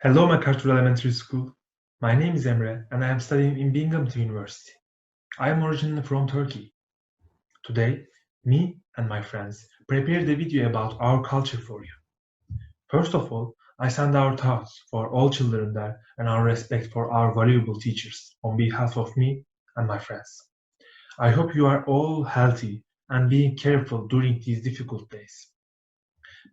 Hello, MacArthur Elementary School. My name is Emre, and I am studying in Binghamton University. I am originally from Turkey. Today, me and my friends prepared a video about our culture for you. First of all, I send our thoughts for all children there and our respect for our valuable teachers on behalf of me and my friends. I hope you are all healthy and being careful during these difficult days.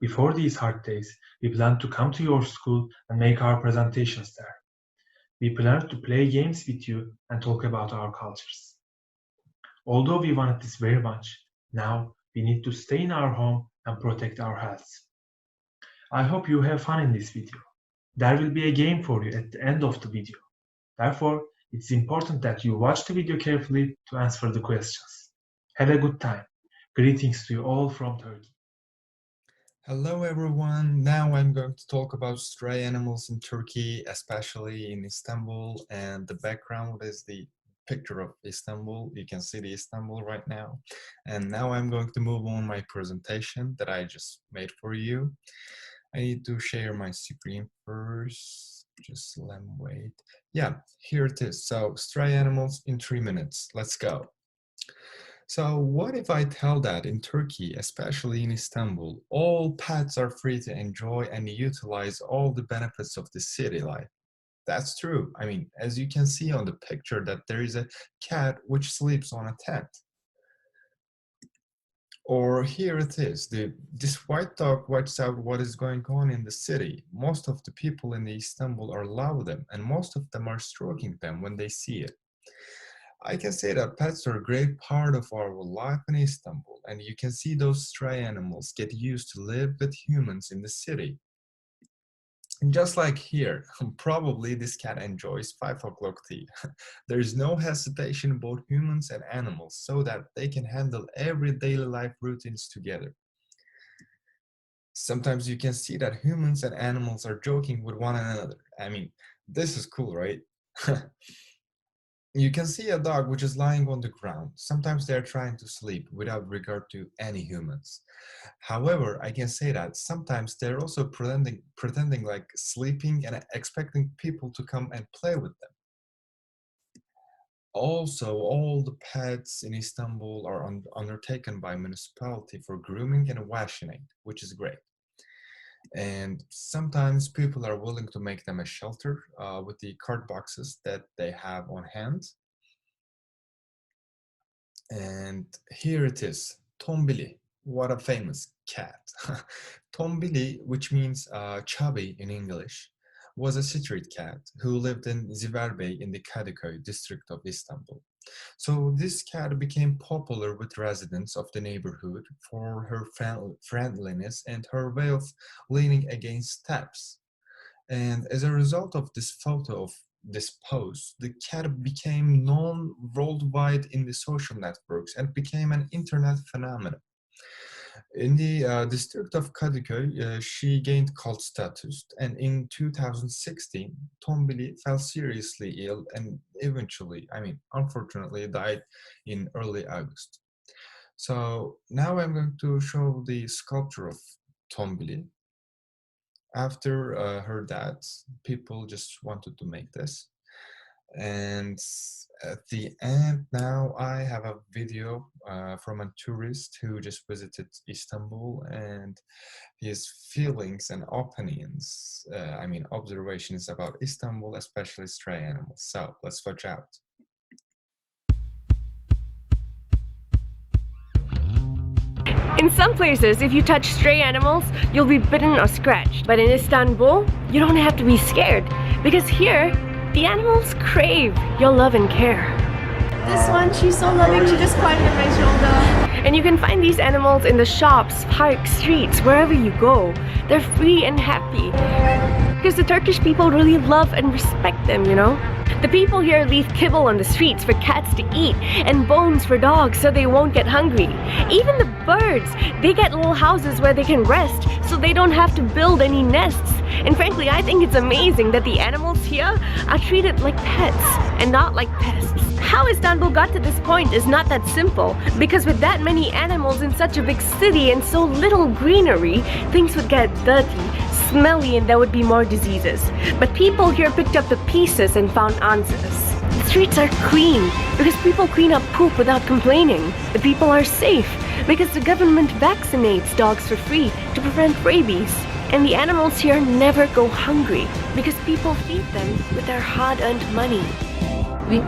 Before these hard days, we plan to come to your school and make our presentations there. We plan to play games with you and talk about our cultures. Although we wanted this very much, now we need to stay in our home and protect our health. I hope you have fun in this video. There will be a game for you at the end of the video. Therefore, it's important that you watch the video carefully to answer the questions. Have a good time. Greetings to you all from Turkey. Hello everyone, now I'm going to talk about stray animals in Turkey, especially in Istanbul, and the background is the picture of Istanbul. You can see the Istanbul right now. And now I'm going to move on my presentation that I just made for you. I need to share my screen first, just let me wait. Yeah, here it is. So stray animals in 3 minutes, let's go. So what if I tell that in Turkey, especially in Istanbul, all pets are free to enjoy and utilize all the benefits of the city life? That's true. I mean, as you can see on the picture that there is a cat which sleeps on a tent. Or here it is, this white dog watches out what is going on in the city. Most of the people in Istanbul are love them and most of them are stroking them when they see it. I can say that pets are a great part of our life in Istanbul, and you can see those stray animals get used to live with humans in the city. And just like here, probably this cat enjoys 5 o'clock tea. There is no hesitation about humans and animals so that they can handle every daily life routines together. Sometimes you can see that humans and animals are joking with one another. I mean, this is cool, right? You can see a dog which is lying on the ground. Sometimes they are trying to sleep without regard to any humans. However, I can say that sometimes they're also pretending like sleeping and expecting people to come and play with them. Also, all the pets in Istanbul are undertaken by municipality for grooming and washing, which is great. And sometimes people are willing to make them a shelter with the card boxes that they have on hand. And here it is, Tombili. What a famous cat. Tombili, which means chubby in English, was a street cat who lived in Ziverbey in the Kadıköy district of Istanbul. So this cat became popular with residents of the neighborhood for her friendliness and her way of leaning against steps. And as a result of this photo of this post, the cat became known worldwide in the social networks and became an internet phenomenon. In the district of Kadıköy, she gained cult status, and in 2016, Tombili fell seriously ill and eventually, unfortunately, died in early August. So now I'm going to show the sculpture of Tombili. After her death, people just wanted to make this. And at the end, now I have a video from a tourist who just visited Istanbul and his feelings and opinions, observations about Istanbul, especially stray animals. So let's watch out. In some places, if you touch stray animals, you'll be bitten or scratched. But in Istanbul, you don't have to be scared because here, the animals crave your love and care. This one, she's so loving, she just climbed on my shoulder. And you can find these animals in the shops, parks, streets, wherever you go. They're free and happy. Because the Turkish people really love and respect them, you know? The people here leave kibble on the streets for cats to eat and bones for dogs so they won't get hungry. Even the birds, they get little houses where they can rest so they don't have to build any nests. And frankly, I think it's amazing that the animals here are treated like pets and not like pests. How Istanbul got to this point is not that simple, because with that many animals in such a big city and so little greenery, things would get dirty, smelly and there would be more diseases. But people here picked up the pieces and found answers. The streets are clean because people clean up poop without complaining. The people are safe because the government vaccinates dogs for free to prevent rabies. And the animals here never go hungry because people feed them with their hard-earned money. We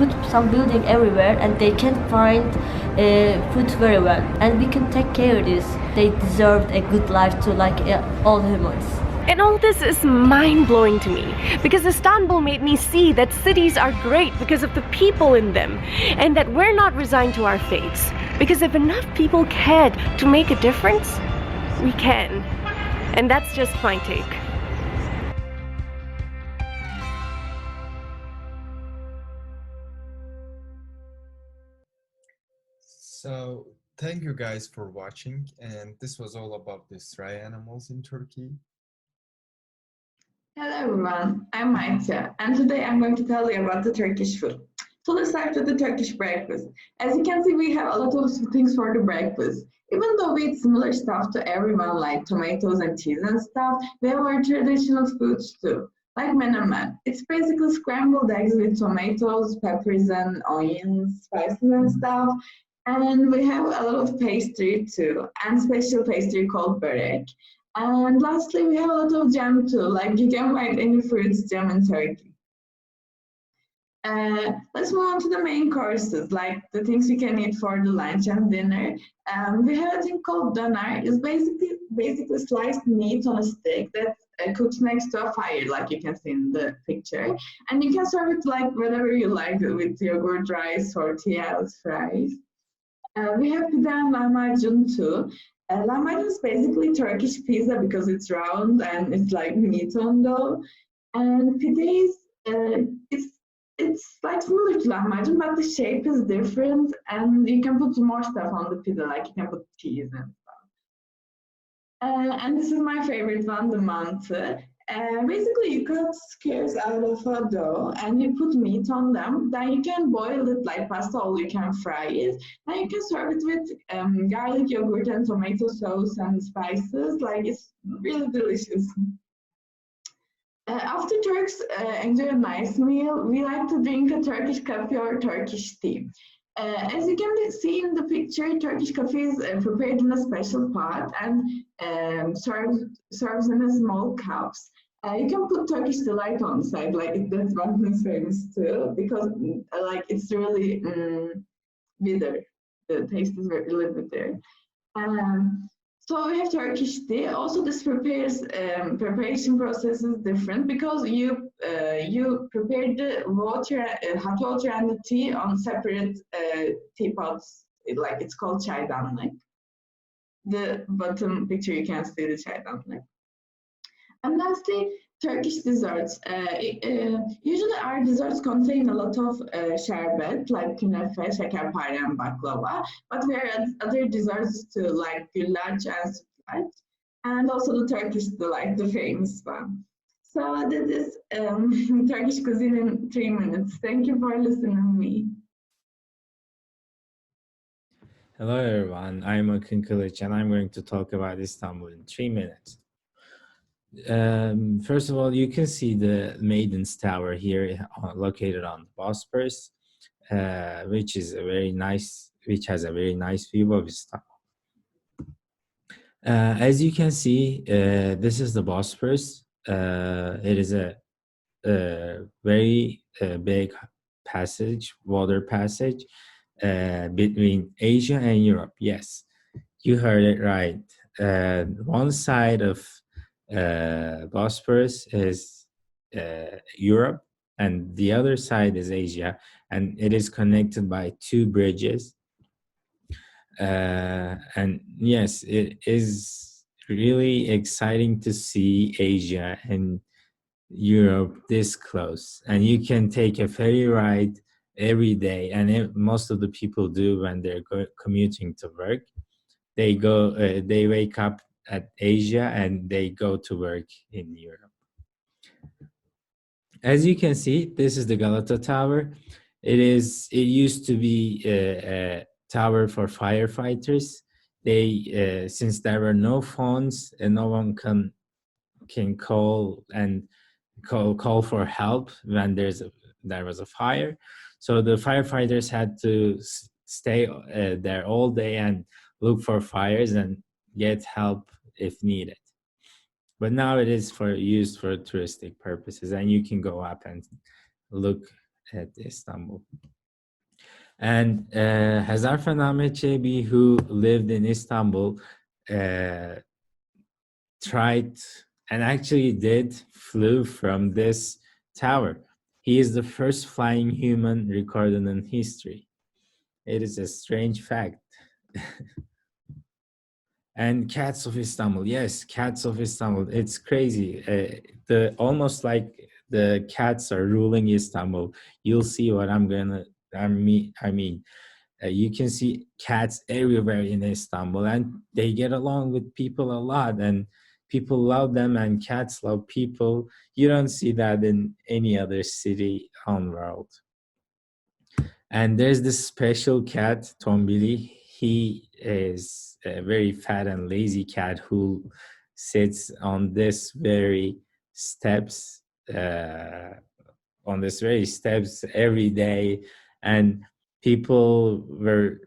put some building everywhere and they can't find food very well. And we can take care of this. They deserve a good life too, like all humans. And all this is mind-blowing to me because Istanbul made me see that cities are great because of the people in them and that we're not resigned to our fates. Because if enough people cared to make a difference, we can. And that's just my take. So thank you guys for watching, and this was all about the stray animals in Turkey. Hello everyone, I'm Maitya, and today I'm going to tell you about the Turkish food. So let's start with the Turkish breakfast. As you can see, we have a lot of things for the breakfast. Even though we eat similar stuff to everyone, like tomatoes and cheese and stuff, we have our traditional foods too, like menemen. It's basically scrambled eggs with tomatoes, peppers and onions, spices and stuff. And we have a lot of pastry too, and special pastry called börek. And lastly, we have a lot of jam too, like you can find any fruits jam in Turkey. Let's move on to the main courses, like the things you can eat for the lunch and dinner. We have a thing called döner. It's basically sliced meat on a stick that cooks next to a fire, like you can see in the picture. And you can serve it like whatever you like, with yogurt, rice, tortillas, fries. We have pide and lahmacun too. Lahmacun is basically Turkish pizza because it's round and it's like meat on dough. And pide is it's like similar to lahmacun, but the shape is different, and you can put more stuff on the pizza, like you can put cheese and stuff. And this is my favorite one, the mantı. Basically, you cut squares out of a dough and you put meat on them. Then you can boil it like pasta, or you can fry it. Then you can serve it with garlic, yogurt, and tomato sauce and spices. Like, it's really delicious. After Turks enjoy a nice meal, we like to drink a Turkish coffee or Turkish tea. As you can see in the picture, Turkish coffee is prepared in a special pot and serves in a small cups. You can put Turkish delight on the side, like that's one is famous too, because like it's really bitter. The taste is really bitter. So we have Turkish tea. Also, this preparation process is different because you prepare the water, hot water and the tea on separate teapots. Like it's called çaydanlık. The bottom picture you can see the çaydanlık. And lastly, Turkish desserts. Usually our desserts contain a lot of sherbet, like künefe, şekerpare, and baklava. But we have other desserts too, like güllaç and sütlaç, and also the Turkish delight, the famous one. So this is Turkish cuisine in 3 minutes. Thank you for listening to me. Hello everyone, I'm Akın Kılıç and I'm going to talk about Istanbul in 3 minutes. First of all, you can see the Maiden's Tower here, located on the Bosphorus, which has a very nice view of Istanbul. As you can see, this is the Bosphorus. It is a very big water passage between Asia and Europe. Yes, you heard it right. One side of Bosphorus is Europe, and the other side is Asia, and it is connected by 2 bridges. And yes, it is really exciting to see Asia and Europe this close, and you can take a ferry ride every day, and most of the people do when they're commuting to work. They wake up at Asia and they go to work in Europe. As you can see, this is the Galata Tower. It used to be a tower for firefighters. Since there were no phones and no one can can call for help when there was a fire. So the firefighters had to stay there all day and look for fires and get help if needed. But now it is used for touristic purposes, and you can go up and look at Istanbul. And Hazarfen Ahmet Çelebi, who lived in Istanbul, tried and actually flew from this tower. He is the first flying human recorded in history. It is a strange fact. And Cats of Istanbul, yes, Cats of Istanbul. It's crazy. Almost like the cats are ruling Istanbul. You'll see what I mean. You can see cats everywhere in Istanbul, and they get along with people a lot, and people love them, and cats love people. You don't see that in any other city on the world. And there's this special cat, Tombili. He is a very fat and lazy cat who sits on this very steps every day, and people were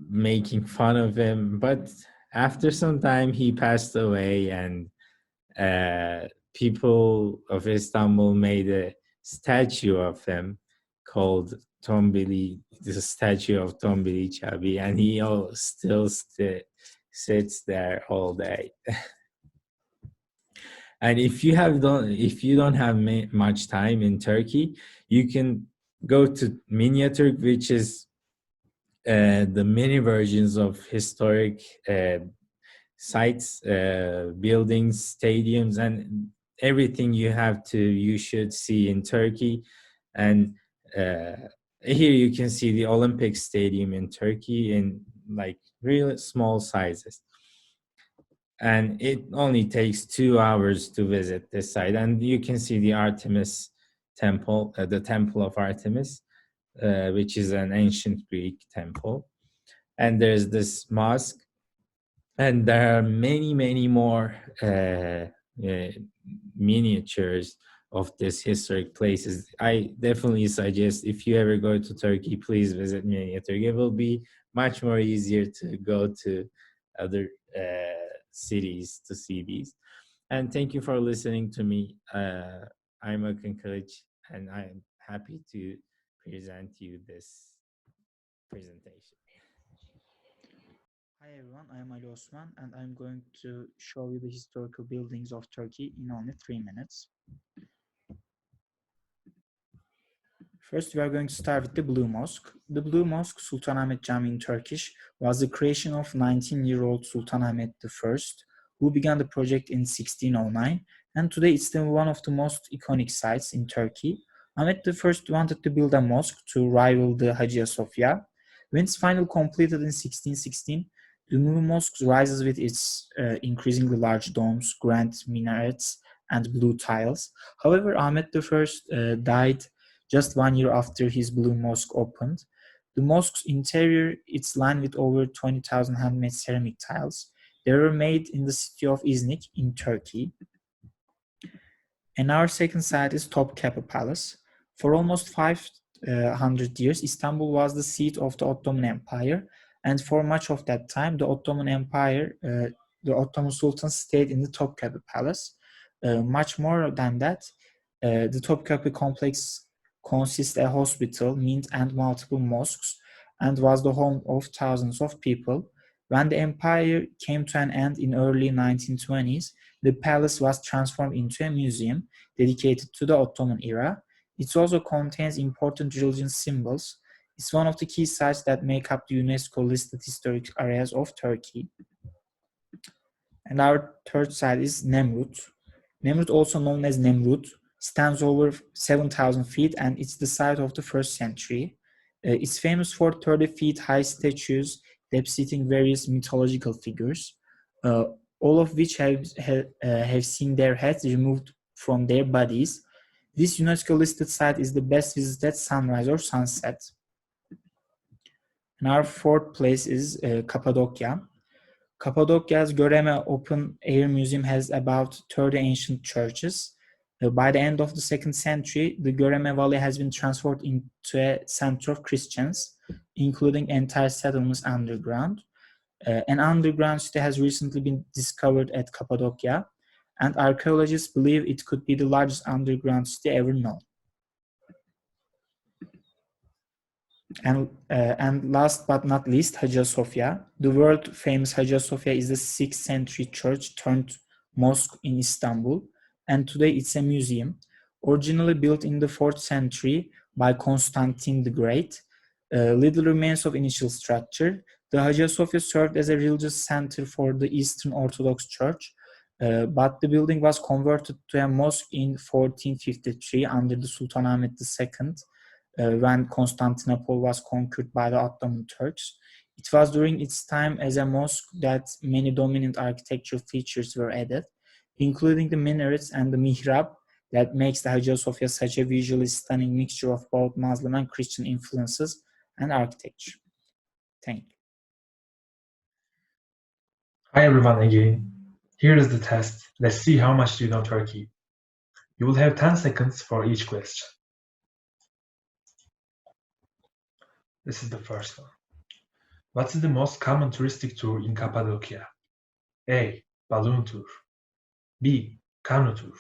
making fun of him. But after some time, he passed away, and people of Istanbul made a statue of him called Tombili, the statue of Tombili Chabi, and he still sits there all day. And if you don't have much time in Turkey, you can go to Miniaturk, which is the mini versions of historic sites, buildings, stadiums, and everything you should see in Turkey. And here you can see the Olympic Stadium in Turkey in like really small sizes. And it only takes 2 hours to visit this site. And you can see the Artemis Temple, the Temple of Artemis, which is an ancient Greek temple. And there's this mosque. And there are many, many more miniatures of these historic places. I definitely suggest, if you ever go to Turkey, please visit Miniaturk. It will be much more easier to go to other cities to see these. And thank you for listening to me. I'm Akın Kılıç, and I'm happy to present you this presentation. Hi everyone, I am Ali Osman, and I'm going to show you the historical buildings of Turkey in only 3 minutes. First, we are going to start with the Blue Mosque. The Blue Mosque, Sultanahmet Cami in Turkish, was the creation of 19-year-old Sultanahmet I, who began the project in 1609, and today it's still one of the most iconic sites in Turkey. Ahmet I wanted to build a mosque to rival the Hagia Sophia. When it's finally completed in 1616, the new mosque rises with its increasingly large domes, grand minarets, and blue tiles. However, Ahmet I died just 1 year after his Blue Mosque opened. The mosque's interior is lined with over 20,000 handmade ceramic tiles. They were made in the city of Iznik in Turkey. And our second site is Topkapi Palace. For almost 500 years, Istanbul was the seat of the Ottoman Empire, and for much of that time, the Ottoman Empire, the Ottoman Sultan stayed in the Topkapi Palace. Much more than that, the Topkapi complex consists a hospital, mint, and multiple mosques, and was the home of thousands of people. When the empire came to an end in early 1920s, the palace was transformed into a museum dedicated to the Ottoman era. It also contains important religious symbols. It's one of the key sites that make up the UNESCO-listed historic areas of Turkey. And our third site is Nemrut. Nemrut, also known as Nemrut, stands over 7,000 feet, and it's the site of the 1st century. It's famous for 30 feet high statues depicting various mythological figures, all of which have seen their heads removed from their bodies. This UNESCO-listed site is the best visited sunrise or sunset. And our fourth place is Cappadocia. Cappadocia's Göreme Open Air Museum has about 30 ancient churches. By the end of the 2nd century, the Göreme Valley has been transformed into a center of Christians, including entire settlements underground. An underground city has recently been discovered at Cappadocia, and archaeologists believe it could be the largest underground city ever known. And last but not least, Hagia Sophia. The world-famous Hagia Sophia is the 6th century church turned mosque in Istanbul, and today it's a museum. Originally built in the 4th century by Constantine the Great, little remains of initial structure. The Hagia Sophia served as a religious center for the Eastern Orthodox Church, but the building was converted to a mosque in 1453 under the Sultanahmet II, when Constantinople was conquered by the Ottoman Turks. It was during its time as a mosque that many dominant architectural features were added, including the minarets and the mihrab that makes the Hagia Sophia such a visually stunning mixture of both Muslim and Christian influences and architecture. Thank you. Hi everyone again. Here is the test. Let's see how much do you know Turkey. You will have 10 seconds for each question. This is the first one. What is the most common touristic tour in Cappadocia? A. Balloon tour. B. Canoe tour.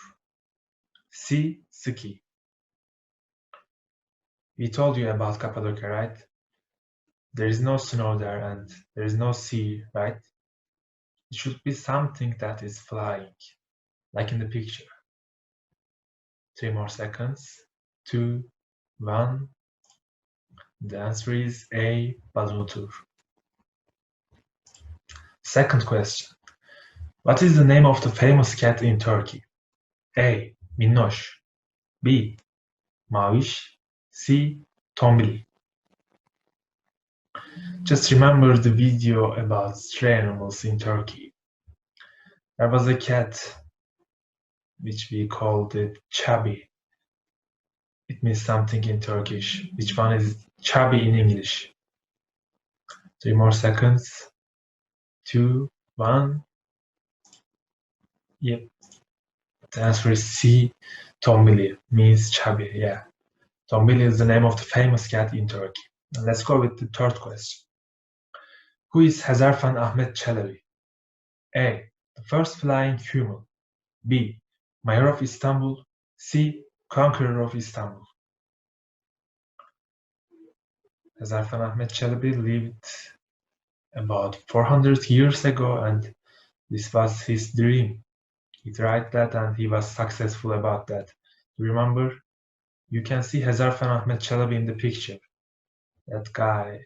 C. Ski. We told you about Cappadocia, right? There is no snow there and there is no sea, right? It should be something that is flying, like in the picture. 3 more seconds. 2, 1. The answer is A. Balloon tour. Second question. What is the name of the famous cat in Turkey? A. Minnoş. B. Maviş. C. Tombili. Just remember the video about stray animals in Turkey. There was a cat which we called it chubby. It means something in Turkish. Which one is chubby in English? 3 more seconds. 2, 1. Yep. The answer is C. Tombili means chubby. Yeah. Tombili is the name of the famous cat in Turkey. And let's go with the third question. Who is Hazarfen Ahmet Çelebi? A. The first flying human. B. Mayor of Istanbul. C. Conqueror of Istanbul. Hazarfen Ahmet Çelebi lived about 400 years ago, and this was his dream. He tried that and he was successful about that. Remember, you can see Hazarfen Ahmet Çelebi in the picture. That guy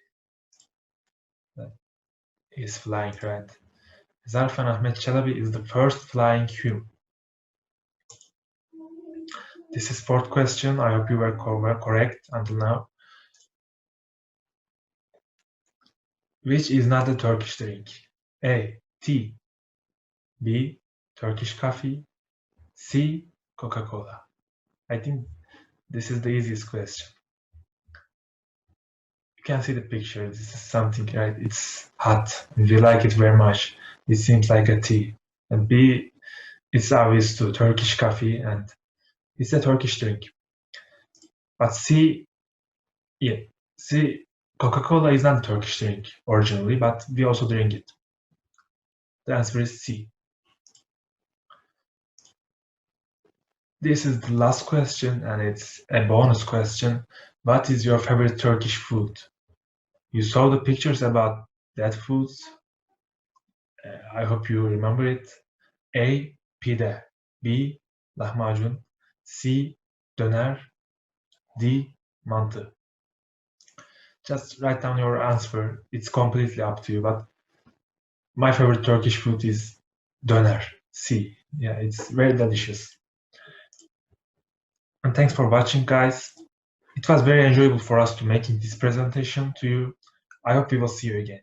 that is flying, right? Hazarfen Ahmet Çelebi is the first flying human. This is fourth question. I hope you were correct until now. Which is not a Turkish drink? A. Tea. B. Turkish coffee. C. Coca-Cola. I think this is the easiest question. You can see the picture. This is something, right? It's hot. If you like it very much, it seems like a tea. And B, it's obvious too, Turkish coffee, and it's a Turkish drink. But C, Coca-Cola is not a Turkish drink originally, but we also drink it. The answer is C. This is the last question, and it's a bonus question. What is your favorite Turkish food? You saw the pictures about that foods. I hope you remember it. A. Pide. B. Lahmacun. C. Döner. D. Mantı. Just write down your answer. It's completely up to you, but my favorite Turkish food is döner. C. Yeah, it's very delicious. And thanks for watching, guys. It was very enjoyable for us to making this presentation to you. I hope we will see you again.